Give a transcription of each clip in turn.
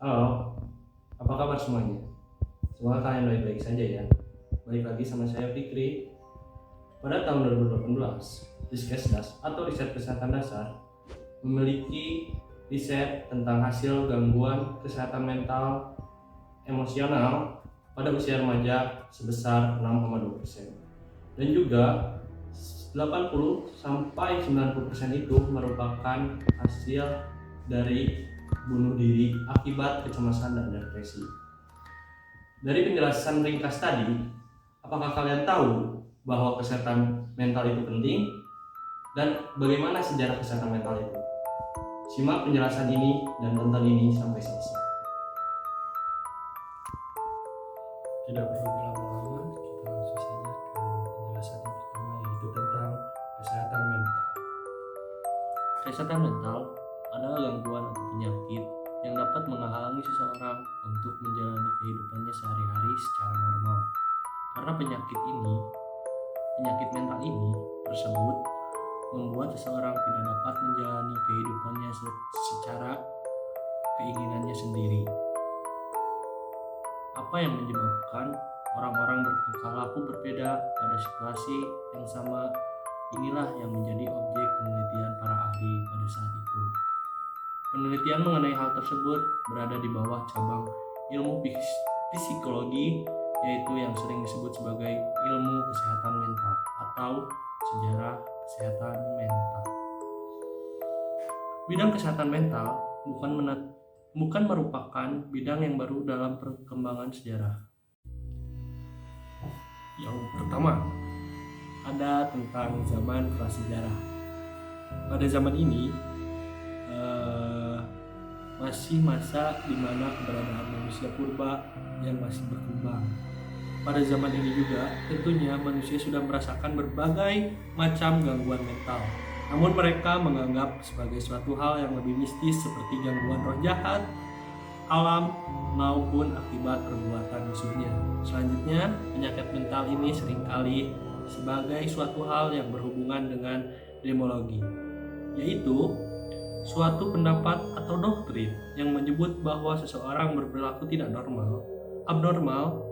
Halo, apa kabar semuanya? Semoga kalian baik-baik saja ya. Balik lagi sama saya Fikri. Pada tahun 2018, Riskesdas atau Riset Kesehatan Dasar memiliki riset tentang hasil gangguan kesehatan mental emosional pada usia remaja sebesar 6,2%. Dan juga 80 sampai 90% itu merupakan hasil dari bunuh diri akibat kecemasan dan depresi. Dari penjelasan ringkas tadi, apakah kalian tahu bahwa kesehatan mental itu penting dan bagaimana sejarah kesehatan mental itu? Simak penjelasan ini dan tonton ini sampai selesai. Tidak perlu berlama-lama, kita langsung saja ke penjelasan yang pertama, yaitu tentang kesehatan mental. Kesehatan mental adalah gangguan atau penyakit yang dapat menghalangi seseorang untuk menjalani kehidupannya sehari-hari secara normal. Karena penyakit mental ini tersebut membuat seseorang tidak dapat menjalani kehidupannya secara keinginannya sendiri. Apa yang menyebabkan orang-orang bertingkah laku berbeda pada situasi yang sama? Inilah yang menjadi objek penelitian para ahli pada saat itu. Penelitian mengenai hal tersebut berada di bawah cabang ilmu psikologi, yaitu yang sering disebut sebagai ilmu kesehatan mental atau sejarah kesehatan mental. Bidang kesehatan mental bukan merupakan bidang yang baru dalam perkembangan sejarah. Yang pertama, ada tentang zaman prasejarah. Pada zaman ini masih masa di mana keberadaan manusia purba yang masih berkembang. Pada zaman ini juga tentunya manusia sudah merasakan berbagai macam gangguan mental. Namun mereka menganggap sebagai suatu hal yang lebih mistis seperti gangguan roh jahat, alam, maupun akibat perbuatan musuhnya. Selanjutnya, penyakit mental ini seringkali sebagai suatu hal yang berhubungan dengan demologi, yaitu suatu pendapat atau doktrin yang menyebut bahwa seseorang berperilaku tidak abnormal,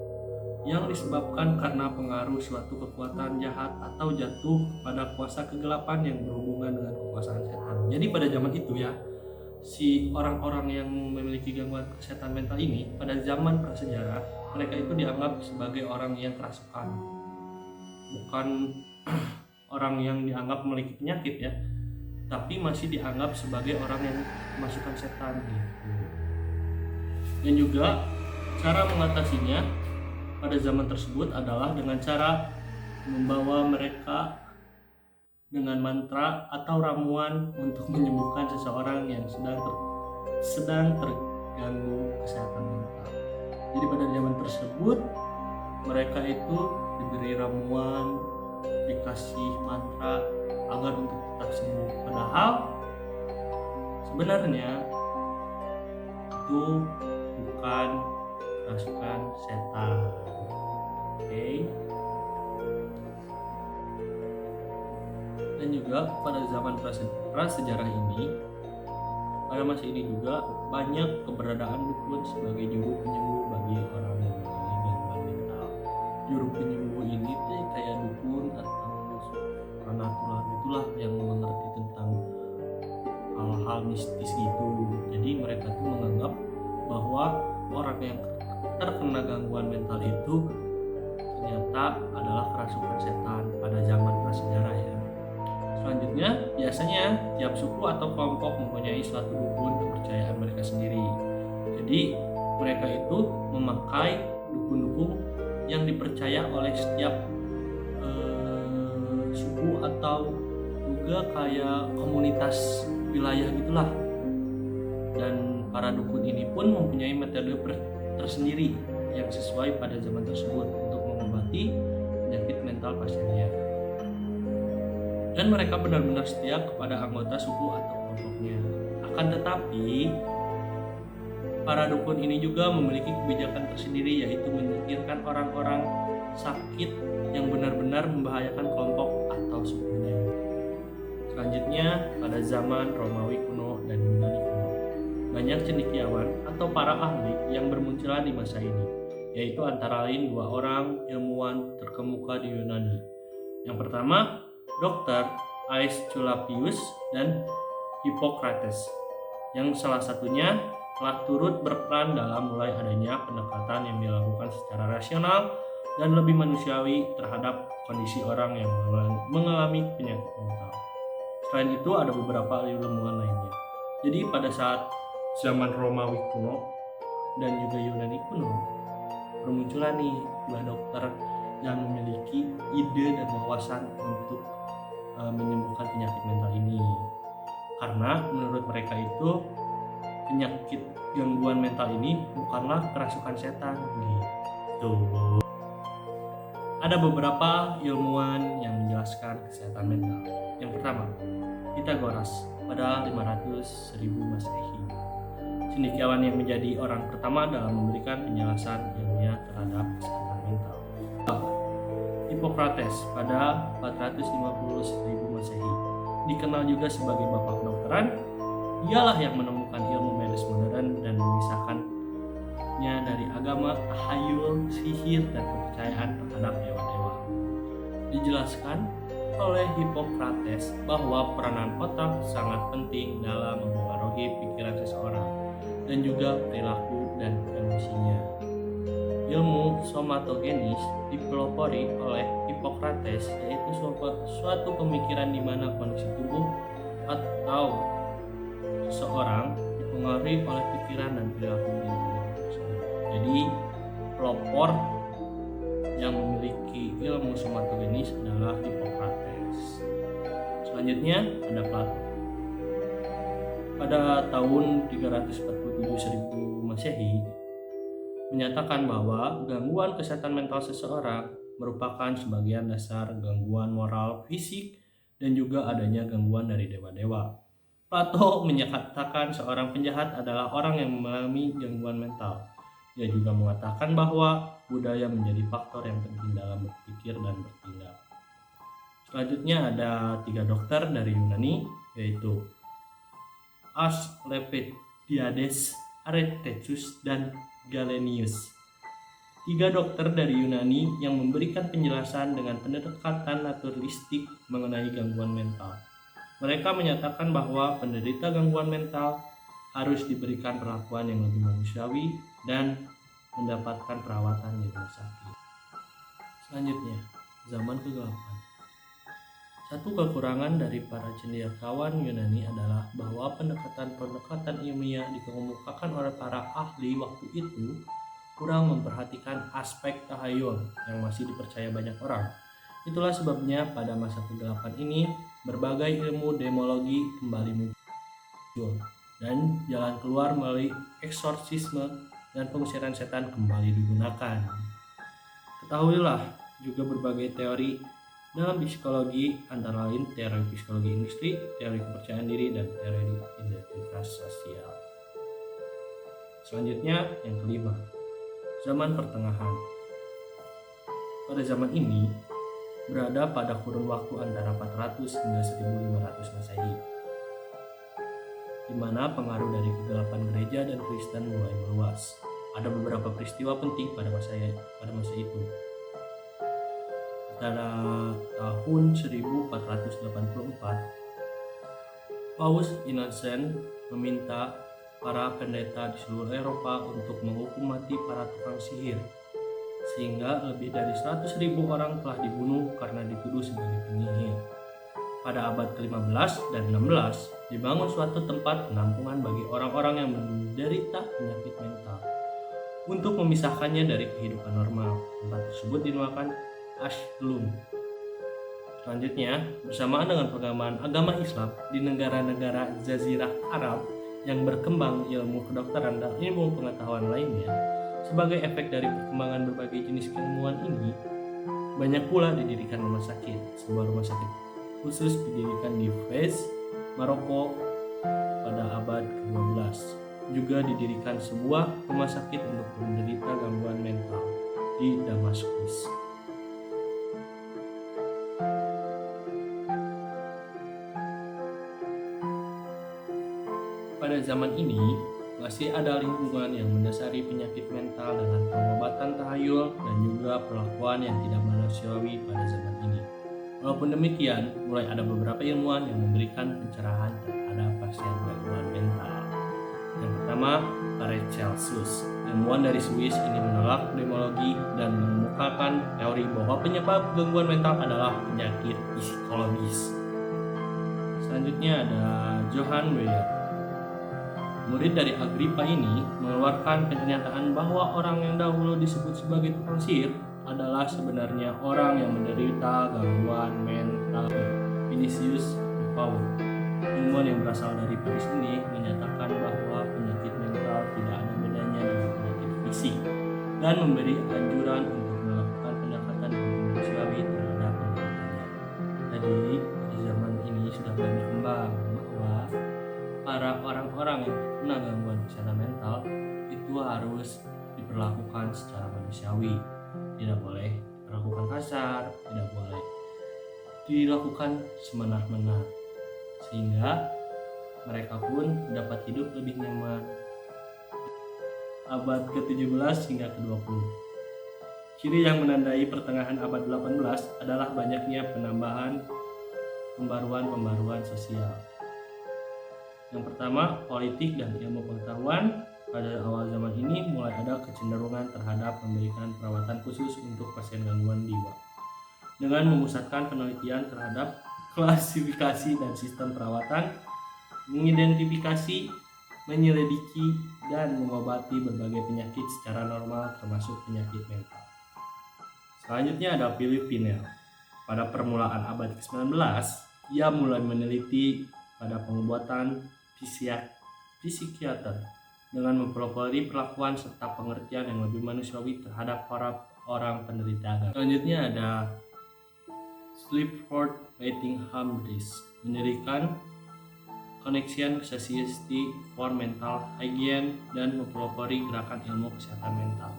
yang disebabkan karena pengaruh suatu kekuatan jahat atau jatuh pada kuasa kegelapan yang berhubungan dengan kekuasaan setan. Jadi pada zaman itu ya, si orang-orang yang memiliki gangguan kesehatan mental ini pada zaman prasejarah, mereka itu dianggap sebagai orang yang kerasukan, bukan orang yang dianggap memiliki penyakit ya, tapi masih dianggap sebagai orang yang kemasukan setan gitu. Dan juga cara mengatasinya pada zaman tersebut adalah dengan cara membawa mereka dengan mantra atau ramuan untuk menyembuhkan seseorang yang sedang terganggu kesehatan mental. Jadi pada zaman tersebut mereka itu diberi ramuan, dikasih mantra agar untuk tetap sembuh. Padahal sebenarnya itu bukan kerasukan setan. Oke. Dan juga pada zaman prasejarah ini, pada masa ini juga banyak keberadaan dukun sebagai juru penyembuh bagi orang yang mengalami gangguan mental. Juru penyembuh ini tuh kayak dukun atau supranatural itulah yang mengerti tentang hal-hal mistis gitu. Jadi mereka tuh menganggap bahwa orang yang terkena gangguan mental itu ternyata adalah kerasukan setan pada zaman prasejarah ya. Selanjutnya, biasanya tiap suku atau kelompok mempunyai suatu dukun kepercayaan mereka sendiri. Jadi mereka itu memakai dukun-dukun yang dipercaya oleh setiap suku atau juga kayak komunitas wilayah gitulah. Dan para dukun ini pun mempunyai metode tersendiri yang sesuai pada zaman tersebut untuk mengobati penyakit mental pasiennya. Dan mereka benar-benar setia kepada anggota suku atau kelompoknya. Akan tetapi para dukun ini juga memiliki kebijakan tersendiri, yaitu menyingkirkan orang-orang sakit yang benar-benar membahayakan kelompok atau sukunya. Selanjutnya pada zaman Romawi kuno dan Yunani kuno, banyak cendekiawan atau para ahli yang bermunculan di masa ini, yaitu antara lain dua orang ilmuwan terkemuka di Yunani. Yang pertama, Dr. Aesculapius dan Hippocrates, yang salah satunya telah turut berperan dalam mulai adanya pendekatan yang dilakukan secara rasional dan lebih manusiawi terhadap kondisi orang yang mengalami penyakit mental. Selain itu ada beberapa ilmuwan lainnya. Jadi pada saat zaman Romawi kuno dan juga Yunani kuno, bermunculan nih dua dokter yang memiliki ide dan wawasan untuk menyembuhkan penyakit mental ini. Karena menurut mereka itu penyakit gangguan mental ini bukanlah kerasukan setan gitu. Ada beberapa ilmuwan yang menjelaskan kesehatan mental. Yang pertama, Pythagoras pada 500.000 Masehi. Cendekiawan yang menjadi orang pertama dalam memberikan penjelasan ilmiah terhadap kesehatan mental. Hippocrates pada 450.000 Masehi. Dikenal juga sebagai bapak kedokteran. Dialah yang menemukan ilmu medis modern dan memisahkannya dari agama, tahayul, sihir, dan kepercayaan terhadap dewa-dewa. Dijelaskan oleh Hippocrates bahwa peranan otak sangat penting dalam mempengaruhi pikiran seseorang dan juga perilaku dan emosinya. Ilmu somatogenis dipelopori oleh Hippocrates, yaitu suatu pemikiran di mana kondisi tubuh atau seseorang dipengaruhi oleh pikiran dan perilaku individu tersebut. Jadi pelopor yang memiliki ilmu somatogenis adalah Hippocrates. Selanjutnya ada Plato. Pada tahun 347.000 Masehi menyatakan bahwa gangguan kesehatan mental seseorang merupakan sebagian dasar gangguan moral, fisik, dan juga adanya gangguan dari dewa-dewa. Plato menyatakan seorang penjahat adalah orang yang mengalami gangguan mental. Dia juga mengatakan bahwa budaya menjadi faktor yang penting dalam berpikir dan bertindak. Selanjutnya ada 3 dokter dari Yunani, yaitu Asclepiades, Aretaeus, dan Galenius. 3 dokter dari Yunani yang memberikan penjelasan dengan pendekatan naturalistik mengenai gangguan mental. Mereka menyatakan bahwa penderita gangguan mental harus diberikan perlakuan yang lebih manusiawi dan mendapatkan perawatan di rumah sakit. Selanjutnya, zaman kegelapan. Satu kekurangan dari para cendekiawan Yunani adalah bahwa pendekatan ilmiah dikemukakan oleh para ahli waktu itu kurang memperhatikan aspek tahayul yang masih dipercaya banyak orang. Itulah sebabnya pada masa kegelapan ini berbagai ilmu demologi kembali muncul dan jalan keluar melalui eksorsisme dan pengusiran setan kembali digunakan. Ketahuilah juga berbagai teori dalam psikologi, antara lain teori psikologi industri, teori kepercayaan diri, dan teori identitas sosial. Selanjutnya yang kelima, zaman pertengahan. Pada zaman ini berada pada kurun waktu antara 400 hingga 1500 Masehi, di mana pengaruh dari kegelapan gereja dan Kristen mulai meluas. Ada beberapa peristiwa penting pada masa itu. Pada tahun 1484, Paus Innocent meminta para pendeta di seluruh Eropa untuk menghukum mati para tukang sihir, sehingga lebih dari 100.000 orang telah dibunuh karena dituduh sebagai penyihir. Pada abad ke-15 dan 16, dibangun suatu tempat penampungan bagi orang-orang yang menderita penyakit mental untuk memisahkannya dari kehidupan normal. Tempat tersebut dinamakan Ashlum. Selanjutnya, bersamaan dengan perkembangan agama Islam di negara-negara Jazirah Arab yang berkembang ilmu kedokteran dan ilmu pengetahuan lainnya, sebagai efek dari perkembangan berbagai jenis keilmuan ini, banyak pula didirikan rumah sakit. Sebuah rumah sakit khusus didirikan di Fez, Maroko pada abad ke-12. Juga didirikan sebuah rumah sakit untuk penderita gangguan mental di Damaskus. Pada zaman ini, masih ada lingkungan yang mendasari penyakit mental dengan pengobatan tahayul dan juga perlakuan yang tidak manusiawi pada zaman ini. Walaupun demikian, mulai ada beberapa ilmuwan yang memberikan pencerahan terhadap pasien gangguan mental. Yang pertama, Paracelsus, ilmuwan dari Swiss ini menolak demologi dan mengemukakan teori bahwa penyebab gangguan mental adalah penyakit psikologis. Selanjutnya ada Johann Weyer. Murid dari Agrippa ini mengeluarkan pernyataan bahwa orang yang dahulu disebut sebagai tukang sihir adalah sebenarnya orang yang menderita gangguan mental. Vinicius de Paul, ilmuwan yang berasal dari Paris ini menyatakan bahwa penyakit mental tidak ada bedanya dengan penyakit fisik dan memberi anjuran untuk melakukan pendekatan manusiawi terhadap penderitanya. Jadi di zaman ini sudah banyak berkembang bahwa para orang-orang yang terkena gangguan kesehatan mental itu harus diperlakukan secara manusiawi, tidak boleh diperlakukan kasar, tidak boleh dilakukan semena-mena, sehingga mereka pun dapat hidup lebih nyaman. Abad ke-17 hingga ke-20. Ciri yang menandai pertengahan abad 18 adalah banyaknya pembaruan sosial. Yang pertama, politik dan ilmu pengetahuan. Pada awal zaman ini mulai ada kecenderungan terhadap memberikan perawatan khusus untuk pasien gangguan jiwa dengan memusatkan penelitian terhadap klasifikasi dan sistem perawatan, mengidentifikasi, menyelidiki, dan mengobati berbagai penyakit secara normal termasuk penyakit mental. Selanjutnya ada Philip Pinel. Pada permulaan abad ke-19, ia mulai meneliti pada pengobatan psikiater dengan mempelopori perlakuan serta pengertian yang lebih manusiawi terhadap para orang penderita gangguan. Selanjutnya ada Sleaford Whittingham-Rees mendirikan Connection Society for Mental Hygiene dan mempelopori gerakan ilmu kesehatan mental.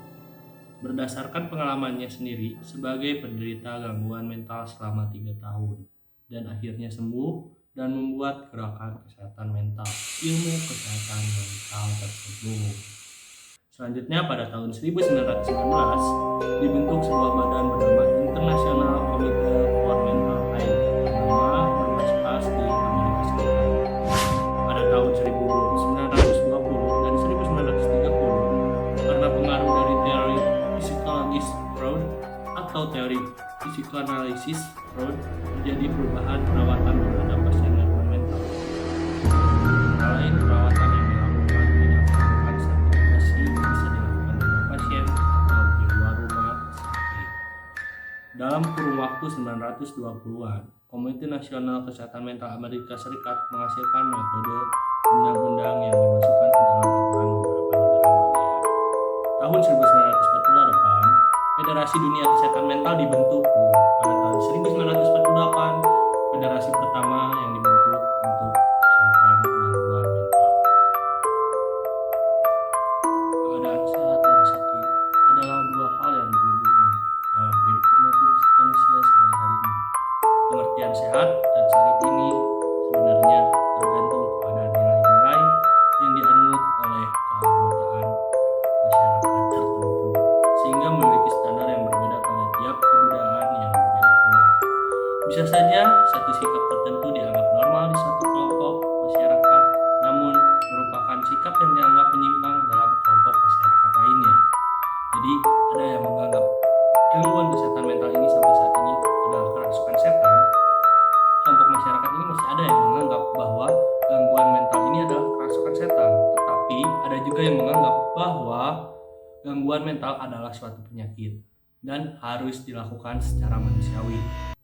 Berdasarkan pengalamannya sendiri sebagai penderita gangguan mental selama 3 tahun dan akhirnya sembuh dan membuat gerakan kesehatan mental, ilmu kesehatan mental tersebut. Selanjutnya pada tahun 1919 dibentuk sebuah badan bernama International Committee for Mental Health bernama bermarkas di Amerika Serikat. Pada tahun 1920 dan 1930 karena pengaruh dari teori psikologis Freud atau teori psikoanalisis Freud menjadi perubahan perawatan terhadap pasien gangguan mental. Selain perawatan yang dilakukan tidak melakukan sertifikasi bisa dilakukan di rumah pasien atau di luar rumah sakit. Dalam kurun waktu 1920-an, Komite Nasional Kesehatan Mental Amerika Serikat menghasilkan metode undang-undang yang dimasukkan ke dalam aturan beberapa negara bagian. Tahun 1948, Federasi Dunia Kesehatan Mental dibentuk. Pada tahun 1948, federasi pertama yang dibentuk untuk kesehatan gangguan mental. Keadaan sehat dan sakit adalah dua hal yang berhubungan dalam kehidupan manusia sehari-hari. Pengertian sehat dan sakit ini sebenarnya tergantung kepada nilai-nilai yang dianut oleh keanggotaan masyarakat tertentu, sehingga memiliki standar yang berbeda pada tiap kebudayaan yang berbeda pula. Bisa saja satu sikap tertentu dianggap normal di satu kelompok masyarakat, namun merupakan sikap yang dianggap menyimpang dalam kelompok masyarakat lainnya. Jadi ada yang menganggap gangguan kesehatan mental ini sampai saat ini adalah kerasukan setan. Kelompok masyarakat ini masih ada yang menganggap bahwa gangguan mental ini adalah kerasukan setan, tetapi ada juga yang menganggap bahwa gangguan mental adalah suatu penyakit dan harus dilakukan secara manusiawi.